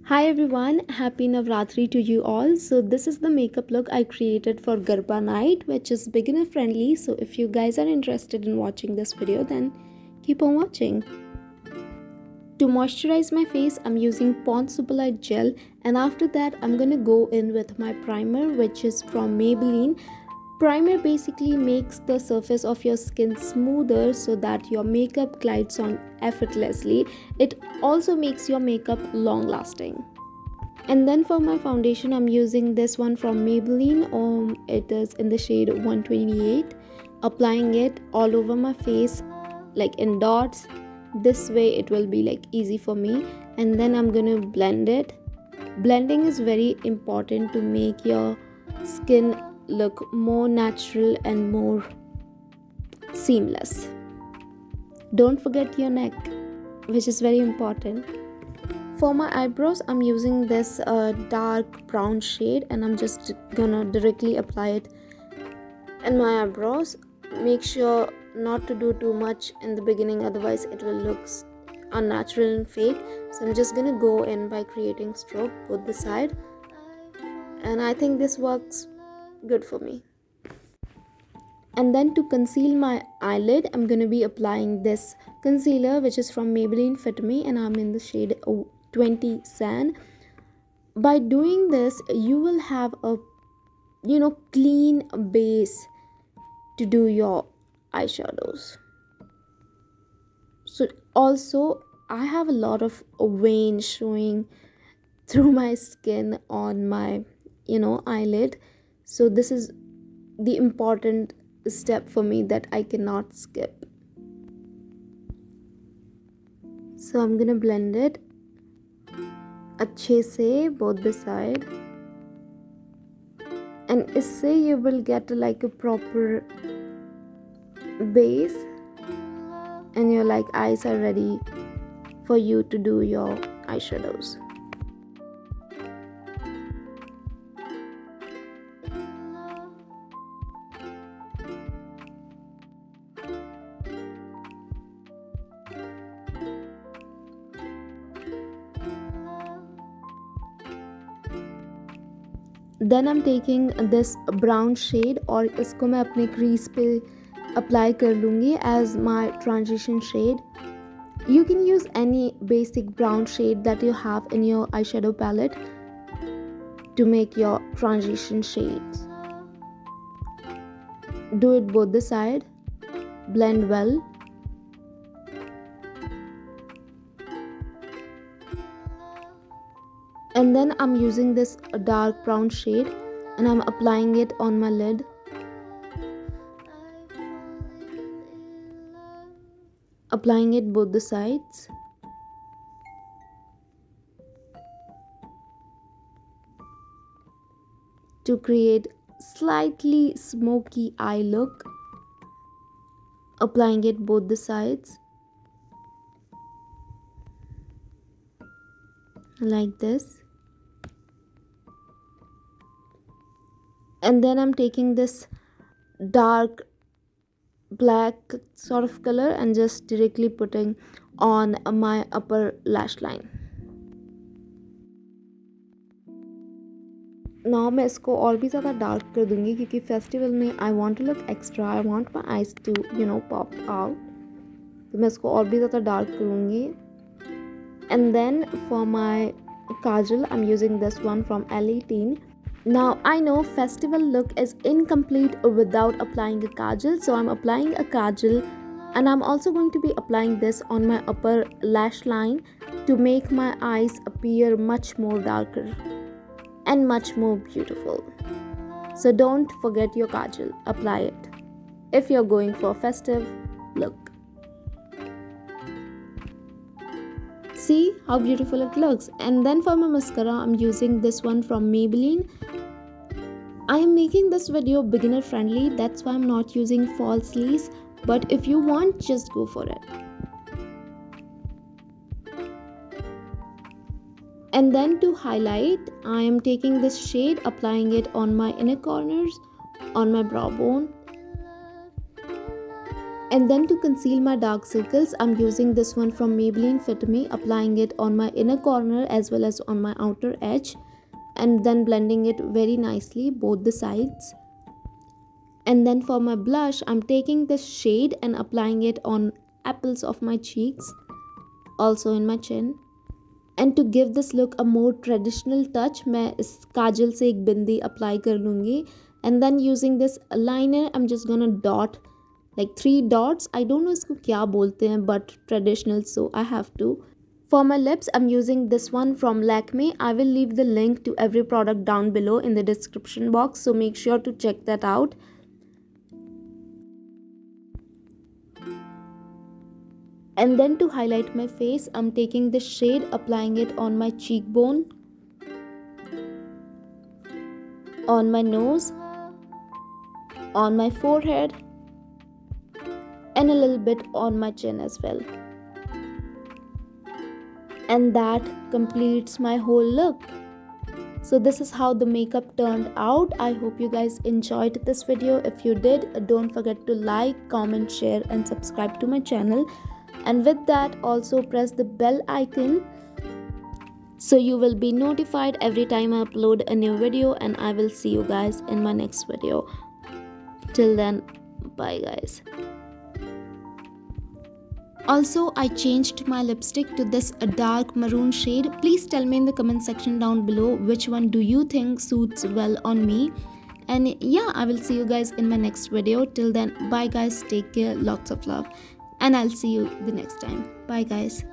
Hi everyone, happy Navratri to you all. So this is the makeup look I created for Garba night, which is beginner friendly. So if you guys are interested in watching this video, then keep on watching. To moisturize my face, I'm using Pond's Superlight Gel, and after that I'm gonna go in with my primer, which is from Maybelline. Primer basically makes the surface of your skin smoother so that your makeup glides on effortlessly. It also makes your makeup long lasting. And then for my foundation, I'm using this one from Maybelline. It is in the shade 128. Applying it all over my face, like in dots. This way it will be like easy for me. And then I'm gonna blend it. Blending is very important to make your skin look more natural and more seamless. Don't forget your neck, which is very important. For my eyebrows, I'm using this dark brown shade, and I'm just gonna directly apply it in my eyebrows. Make sure not to do too much in the beginning, otherwise it will look unnatural and fake. So I'm just gonna go in by creating stroke both the side, and I think this works good for me. And then to conceal my eyelid, I'm gonna be applying this concealer, which is from Maybelline Fit Me, and I'm in the shade 20 Sand. By doing this, you will have a clean base to do your eyeshadows. So also, I have a lot of veins showing through my skin on my eyelid. So this is the important step for me that I cannot skip. So I'm gonna blend it अच्छे से both the side, and इससे you will get like a proper base, and your like eyes are ready for you to do your eyeshadows. Then I'm taking this brown shade और इसको मैं अपने crease पे apply कर लूँगी as my transition shade. You can use any basic brown shade that you have in your eyeshadow palette to make your transition shades. Do it both the side, blend well. And then I'm using this dark brown shade and I'm applying it on my lid. Applying it both the sides. To create slightly smoky eye look. Applying it both the sides. Like this. And then I'm taking this dark black sort of color and just directly putting on my upper lash line. Now मैं इसको और भी ज़्यादा dark कर दूँगी क्योंकि festival में I want to look extra, I want my eyes to pop out. तो मैं इसको और भी ज़्यादा डार्क करूँगी. And then for my kajal I am using this one from L18. Now I know festival look is incomplete without applying a kajal, so I'm applying a kajal, and I'm also going to be applying this on my upper lash line to make my eyes appear much more darker and much more beautiful. So don't forget your kajal, apply it if you're going for a festive look. See how beautiful it looks. And then for my mascara, I'm using this one from Maybelline. I am making this video beginner friendly, that's why I'm not using false lace, but if you want, just go for it. And then to highlight, I am taking this shade, applying it on my inner corners, on my brow bone. And then to conceal my dark circles, I'm using this one from Maybelline Fit Me, applying it on my inner corner as well as on my outer edge, and then blending it very nicely both the sides. And then for my blush, I'm taking this shade and applying it on apples of my cheeks, also in my chin. And to give this look a more traditional touch, मैं इस काजल से एक बिंदी apply कर लूँगी. And then using this liner, I'm just gonna dot like 3 dots. I don't know इसको क्या बोलते हैं, but traditional, so I have to. For my lips, I'm using this one from Lakme. I will leave the link to every product down below in the description box, so make sure to check that out. And then to highlight my face, I'm taking this shade, applying it on my cheekbone, on my nose, on my forehead, and a little bit on my chin as well. And that completes my whole look. So this is how the makeup turned out. I hope you guys enjoyed this video. If you did, don't forget to like, comment, share, and subscribe to my channel. And with that, also press the bell icon so you will be notified every time I upload a new video, and I will see you guys in my next video. Till then, bye guys. Also, I changed my lipstick to this dark maroon shade. Please tell me in the comment section down below which one do you think suits well on me. And yeah, I will see you guys in my next video. Till then, bye guys, take care, lots of love, and I'll see you the next time. Bye guys.